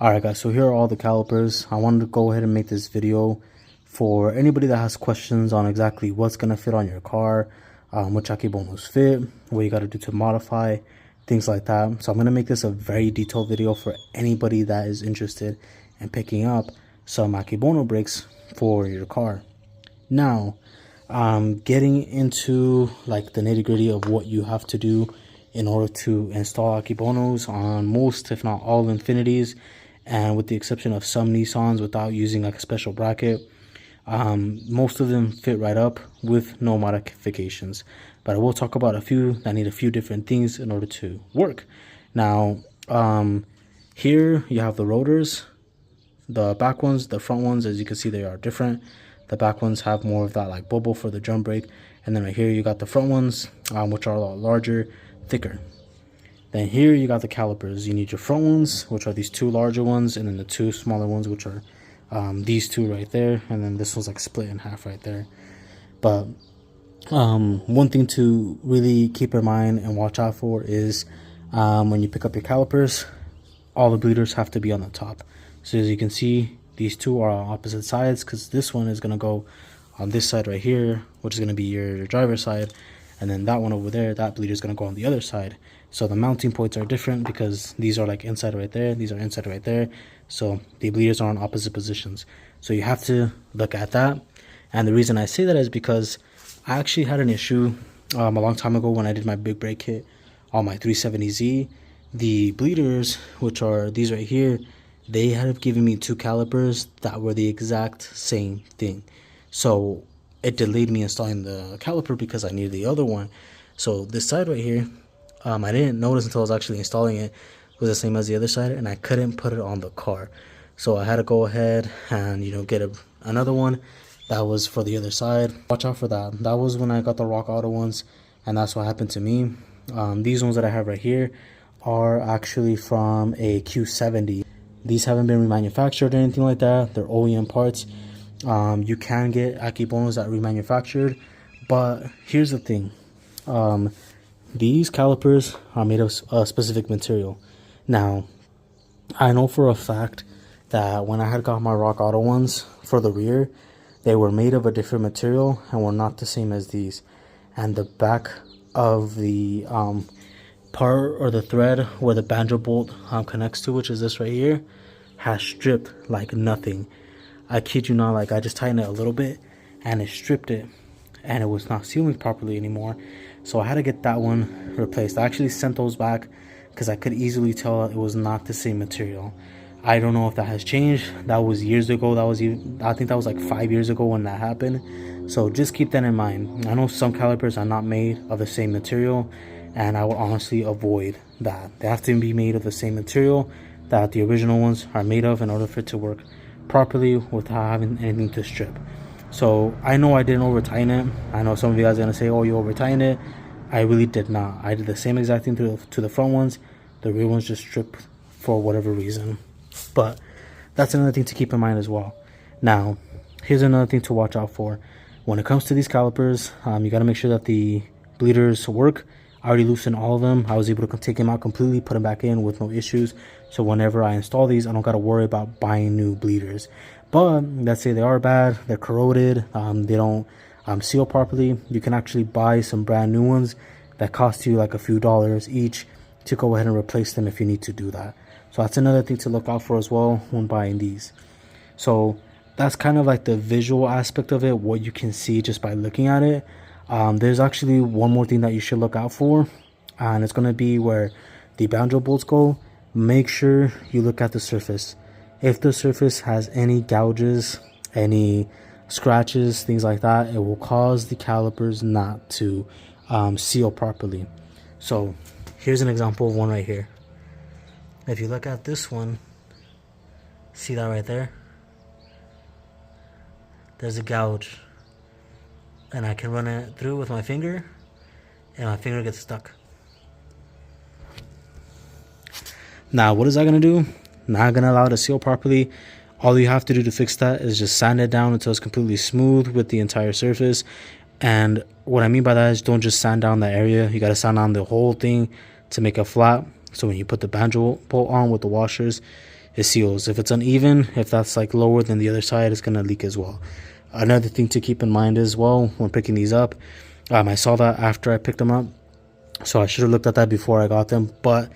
Alright guys, so here are all the calipers. I wanted to go ahead and make this video for anybody that has questions on exactly what's going to fit on your car, which Akebonos fit, what you got to do to modify, things like that. So I'm going to make this a very detailed video for anybody that is interested in picking up some Akebono brakes for your car. Now, getting into like the nitty-gritty of what you have to do in order to install Akebonos on most, if not all, Infinitis, and with the exception of some Nissans without using like a special bracket, most of them fit right up with no modifications. But I will talk about a few that need a few different things in order to work. Now, here you have the rotors, the back ones, the front ones, as you can see, they are different. The back ones have more of that like bubble for the drum brake, and then right here you got the front ones, which are a lot larger, thicker. Then here you got the calipers. You need your front ones, which are these two larger ones, and then the two smaller ones, which are these two right there, and then this one's like split in half right there. But one thing to really keep in mind and watch out for is when you pick up your calipers, all the bleeders have to be on the top. So as you can see, these two are on opposite sides, because this one is going to go on this side right here, which is going to be your driver's side, and then that one over there, that bleeder is going to go on the other side. So the mounting points are different because these are like inside right there, these are inside right there, so the bleeders are on opposite positions. So you have to look at that. And the reason I say that is because I actually had an issue a long time ago when I did my big brake kit on my 370Z. The bleeders, which are these right here, they had given me two calipers that were the exact same thing. So it delayed me installing the caliper because I needed the other one. So this side right here, I didn't notice until I was actually installing it, was the same as the other side, and I couldn't put it on the car. So I had to go ahead and, you know, get another one that was for the other side. Watch out for that. That was when I got the Rock Auto ones, and that's what happened to me. These ones that I have right here are actually from a Q70. These haven't been remanufactured or anything like that. They're OEM parts. You can get Akebonos that are remanufactured, but here's the thing. These calipers are made of a specific material. Now, I know for a fact that when I had got my Rock Auto ones for the rear, they were made of a different material and were not the same as these. And the back of the part or the thread where the banjo bolt connects to, which is this right here, has stripped like nothing. I kid you not, like I just tightened it a little bit and it stripped it, and it was not sealing properly anymore. So I had to get that one replaced. I actually sent those back because I could easily tell it was not the same material. I don't know if that has changed. That was years ago. That was even, I think that was like 5 years ago when that happened. So just keep that in mind. I know some calipers are not made of the same material, and I would honestly avoid that. They have to be made of the same material that the original ones are made of in order for it to work properly without having anything to strip. So I know I didn't over tighten it. I know some of you guys are gonna say, oh, you over tightened it. I really did not. I did the same exact thing to the front ones. The rear ones just stripped for whatever reason. But that's another thing to keep in mind as well. Now, here's another thing to watch out for. When it comes to these calipers, you gotta make sure that the bleeders work. I already loosened all of them. I was able to take them out completely, put them back in with no issues. So whenever I install these, I don't gotta worry about buying new bleeders. But let's say they are bad, they're corroded, they don't seal properly, you can actually buy some brand new ones that cost you like a few dollars each to go ahead and replace them if you need to do that. So that's another thing to look out for as well when buying these. So that's kind of like the visual aspect of it, what you can see just by looking at it. There's actually one more thing that you should look out for, and it's going to be where the banjo bolts go. Make sure you look at the surface. If the surface has any gouges, any scratches, things like that, it will cause the calipers not to seal properly. So here's an example of one right here. If you look at this one, see that right there? There's a gouge, and I can run it through with my finger, and my finger gets stuck. Now, what is that gonna do? Not gonna allow it to seal properly. All you have to do to fix that is just sand it down until it's completely smooth with the entire surface. And what I mean by that is don't just sand down that area. You gotta sand down the whole thing to make it flat. So when you put the banjo bolt on with the washers, it seals. If it's uneven, if that's like lower than the other side, it's gonna leak as well. Another thing to keep in mind as well when picking these up, I saw that after I picked them up, so I should have looked at that before I got them. But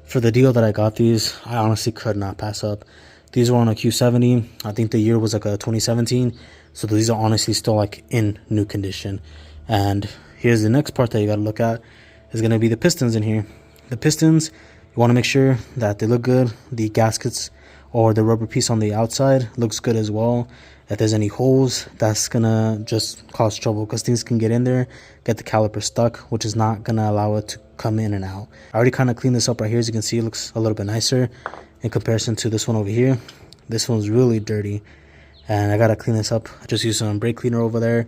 for the deal that I got these, I honestly could not pass up. These were on a Q70. I think the year was like a 2017. So these are honestly still like in new condition. And here's the next part that you got to look at is going to be the pistons in here. The pistons, you want to make sure that they look good. The gaskets or the rubber piece on the outside looks good as well. If there's any holes, that's going to just cause trouble because things can get in there, get the caliper stuck, which is not going to allow it to come in and out. I already kind of cleaned this up right here. As you can see, it looks a little bit nicer in comparison to this one over here. This one's really dirty and I got to clean this up. I just used some brake cleaner over there,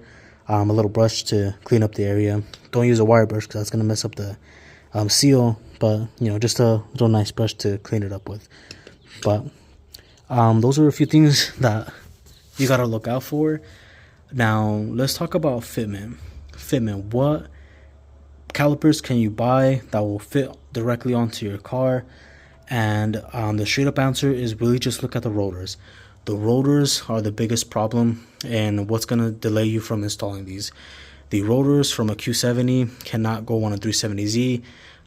a little brush to clean up the area. Don't use a wire brush because that's going to mess up the seal, but you know, just a little nice brush to clean it up with. But those are a few things that you got to look out for. Now let's talk about fitment. What calipers can you buy that will fit directly onto your car? And the straight up answer is really just look at the rotors. The rotors are the biggest problem and what's going to delay you from installing these. The rotors from a Q70 cannot go on a 370Z,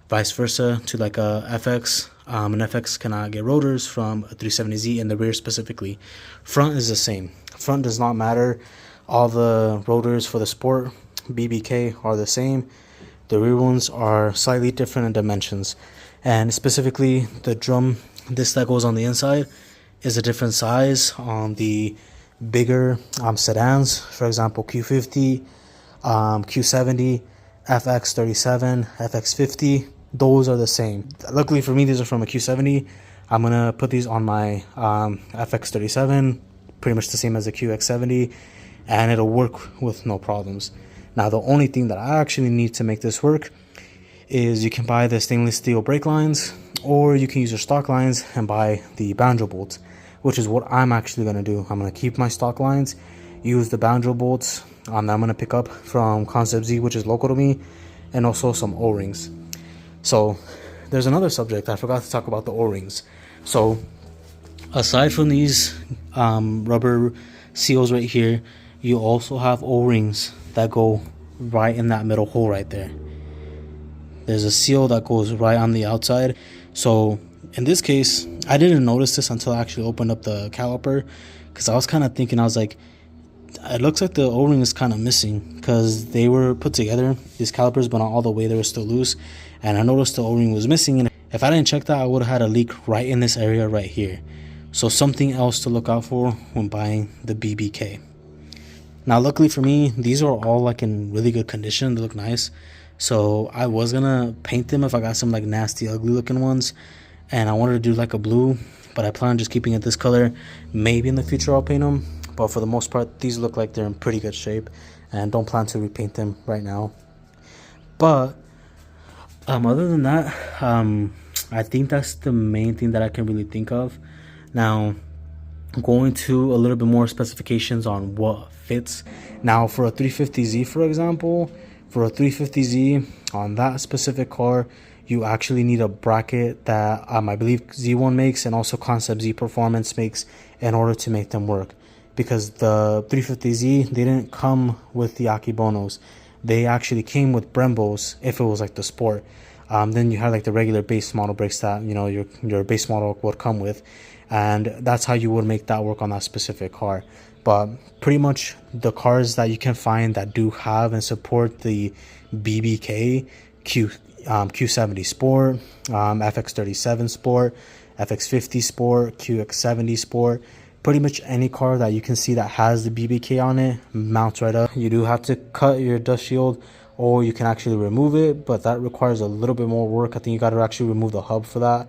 vice versa to like a FX. An FX cannot get rotors from a 370Z in the rear specifically. Front is the same. Front does not matter. All the rotors for the Sport BBK are the same. The rear ones are slightly different in dimensions. And specifically the drum disc that goes on the inside is a different size on the bigger sedans. For example, Q50, Q70, FX37, FX50. Those are the same. Luckily for me, these are from a Q70. I'm gonna put these on my FX37, pretty much the same as a QX70, and it'll work with no problems. Now the only thing that I actually need to make this work is you can buy the stainless steel brake lines, or you can use your stock lines and buy the banjo bolts, which is what I'm actually gonna do. I'm gonna keep my stock lines, use the banjo bolts that I'm gonna pick up from Concept Z, which is local to me, and also some O-rings. So there's another subject I forgot to talk about, the O-rings. So aside from these rubber seals right here, you also have O-rings that go right in that middle hole right there. There's a seal that goes right on the outside. So in this case, I didn't notice this until I actually opened up the caliper, because I was kind of thinking, I was like, it looks like the O-ring is kind of missing because they were put together, these calipers, but not all the way, they were still loose. And I noticed the O-ring was missing, and if I didn't check that, I would have had a leak right in this area right here. So something else to look out for when buying the BBK. Now luckily for me, these are all like in really good condition. They look nice. So I was gonna paint them if I got some like nasty ugly looking ones, and I wanted to do like a blue, but I plan on just keeping it this color. Maybe in the future I'll paint them, but for the most part these look like they're in pretty good shape and don't plan to repaint them right now. But other than that, I think that's the main thing that I can really think of. Now going to a little bit more specifications on what fits. Now for a 350Z, for example, for a 350Z on that specific car, you actually need a bracket that I believe Z1 makes and also Concept Z Performance makes in order to make them work. Because the 350Z, they didn't come with the Akebonos. They actually came with Brembos if it was like the Sport. Then you had like the regular base model brakes that, you know, your base model would come with. And that's how you would make that work on that specific car. But pretty much the cars that you can find that do have and support the BBK, Q70 Sport, FX37 Sport, FX50 Sport, QX70 Sport, pretty much any car that you can see that has the BBK on it mounts right up. You do have to cut your dust shield, or you can actually remove it, but that requires a little bit more work. I think you got to actually remove the hub for that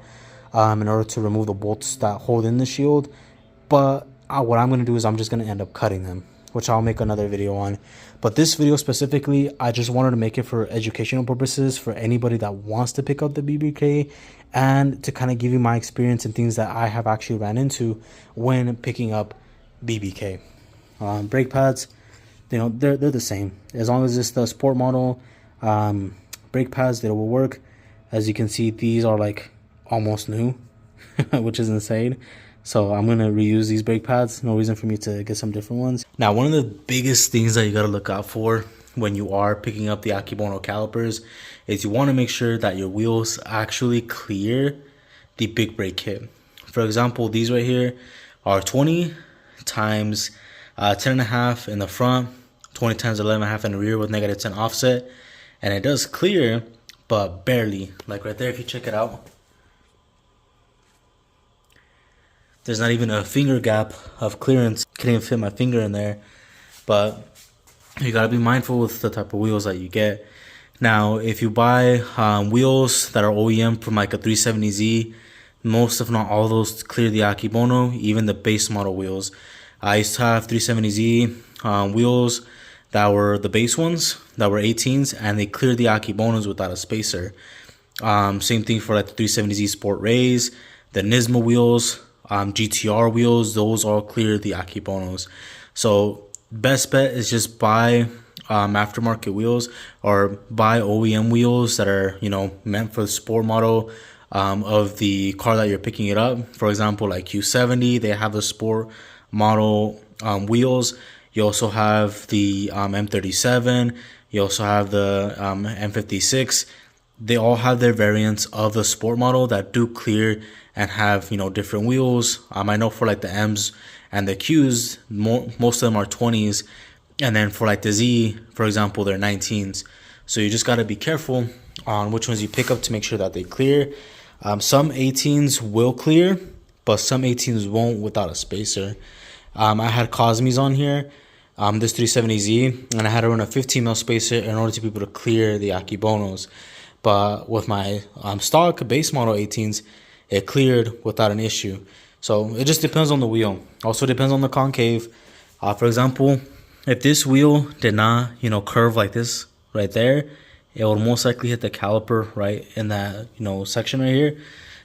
in order to remove the bolts that hold in the shield. But what I'm going to do is I'm just going to end up cutting them, which I'll make another video on. But this video specifically, I just wanted to make it for educational purposes for anybody that wants to pick up the BBK, and to kind of give you my experience and things that I have actually ran into when picking up BBK. Brake pads, you know, they're the same. As long as it's the Sport model, brake pads, they will work. As you can see, these are like almost new. which is insane. So I'm going to reuse these brake pads. No reason for me to get some different ones. Now, one of the biggest things that you got to look out for when you are picking up the Akebono calipers is you want to make sure that your wheels actually clear the big brake kit. For example, these right here are 20 times 10.5 in the front, 20 times 11.5 in the rear with -10 offset. And it does clear, but barely. Like right there, if you check it out, there's not even a finger gap of clearance. Can't even fit my finger in there. But you gotta be mindful with the type of wheels that you get. Now, if you buy wheels that are OEM from like a 370Z, most if not all of those clear the Akebono, even the base model wheels. I used to have 370Z wheels that were the base ones, that were 18s, and they cleared the Akebonos without a spacer. Same thing for like the 370Z Sport Rays, the NISSAN wheels, GTR wheels, those all clear the Akebonos. So best bet is just buy aftermarket wheels or buy OEM wheels that are, you know, meant for the sport model of the car that you're picking it up. For example, like Q70, they have the sport model wheels. You also have the M37. You also have the M56. They all have their variants of the sport model that do clear and have, you know, different wheels. I know for like the M's and the Q's, most of them are 20s. And then for like the Z, for example, they're 19s. So you just got to be careful on which ones you pick up to make sure that they clear. Some 18s will clear, but some 18s won't without a spacer. I had Cosmes on here, this 370Z, and I had to run a 15mm spacer in order to be able to clear the Akebonos. But with my stock base model 18s, it cleared without an issue. So it just depends on the wheel. Also depends on the concave. For example, if this wheel did not, you know, curve like this right there, it would most likely hit the caliper right in that, you know, section right here.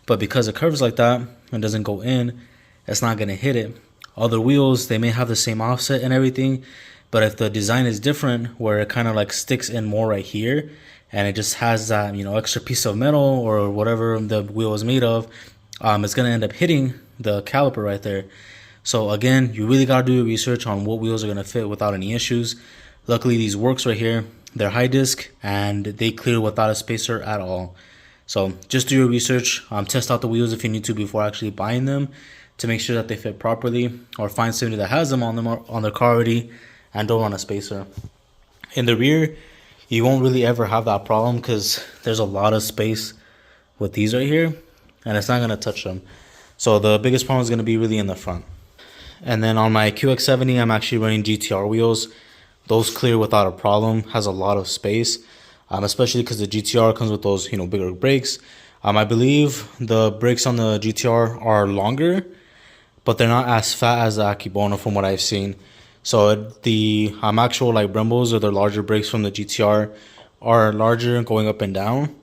But because it curves like that and doesn't go in, it's not going to hit it. Other wheels, they may have the same offset and everything, but if the design is different, where it kind of like sticks in more right here, and it just has that, you know, extra piece of metal or whatever the wheel is made of, it's going to end up hitting the caliper right there. So again, you really got to do your research on what wheels are going to fit without any issues. Luckily, these works right here, they're high disc and they clear without a spacer at all. So just do your research, test out the wheels if you need to before actually buying them to make sure that they fit properly, or find somebody that has them on their car already and don't run a spacer. In the rear, you won't really ever have that problem because there's a lot of space with these right here and it's not going to touch them. So the biggest problem is going to be really in the front. And then on my QX70, I'm actually running GTR wheels. Those clear without a problem, has a lot of space, especially because the GTR comes with those, you know, bigger brakes. I believe the brakes on the GTR are longer, but they're not as fat as the Akebono from what I've seen. So the actual like Brembos or the larger brakes from the GTR are larger going up and down,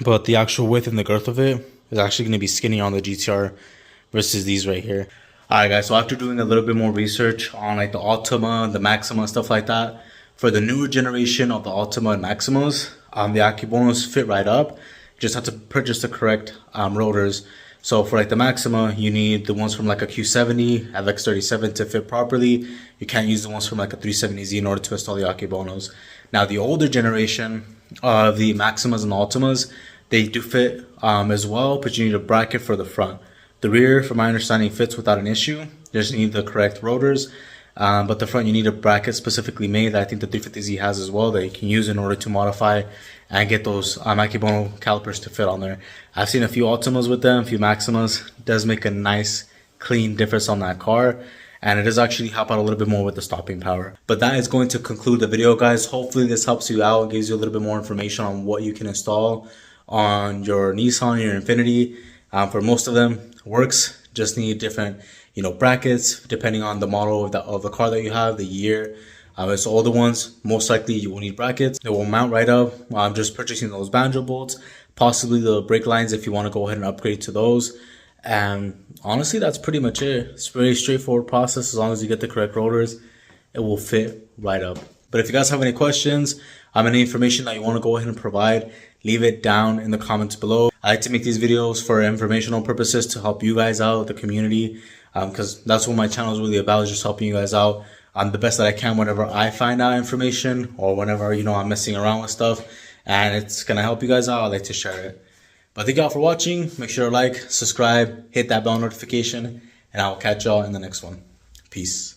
but the actual width and the girth of it is actually going to be skinny on the GTR versus these right here. Alright guys, so after doing a little bit more research on like the ALTIMA, the MAXIMA, stuff like that, for the newer generation of the ALTIMA and MAXIMAs, the Akebonos fit right up. You just have to purchase the correct rotors. So for like the MAXIMA, you need the ones from like a Q70, FX37 to fit properly. You can't use the ones from like a 370Z in order to install the Akebonos. Now the older generation of the MAXIMAs and ALTIMAs, they do fit as well, but you need a bracket for the front. The rear, from my understanding, fits without an issue. You just need the correct rotors. But the front, you need a bracket specifically made that I think the 350Z has as well that you can use in order to modify and get those Akebono calipers to fit on there. I've seen a few ALTIMAs with them, a few MAXIMAs. It does make a nice, clean difference on that car. And it does actually help out a little bit more with the stopping power. But that is going to conclude the video, guys. Hopefully this helps you out, gives you a little bit more information on what you can install on your Nissan, your Infiniti. For most of them, works. Just need different, you know, brackets depending on the model of the car that you have, the year. So older ones, most likely you will need brackets. It will mount right up. Just purchasing those banjo bolts, possibly the brake lines if you want to go ahead and upgrade to those. And honestly, that's pretty much it. It's a very straightforward process. As long as you get the correct rotors, it will fit right up. But if you guys have any questions, any information that you want to go ahead and provide, leave it down in the comments below. I like to make these videos for informational purposes to help you guys out, the community, because that's what my channel is really about, is just helping you guys out the best that I can whenever I find out information or whenever, I'm messing around with stuff and it's going to help you guys out. I like to share it. But thank y'all for watching. Make sure to like, subscribe, hit that bell notification, and I will catch y'all in the next one. Peace.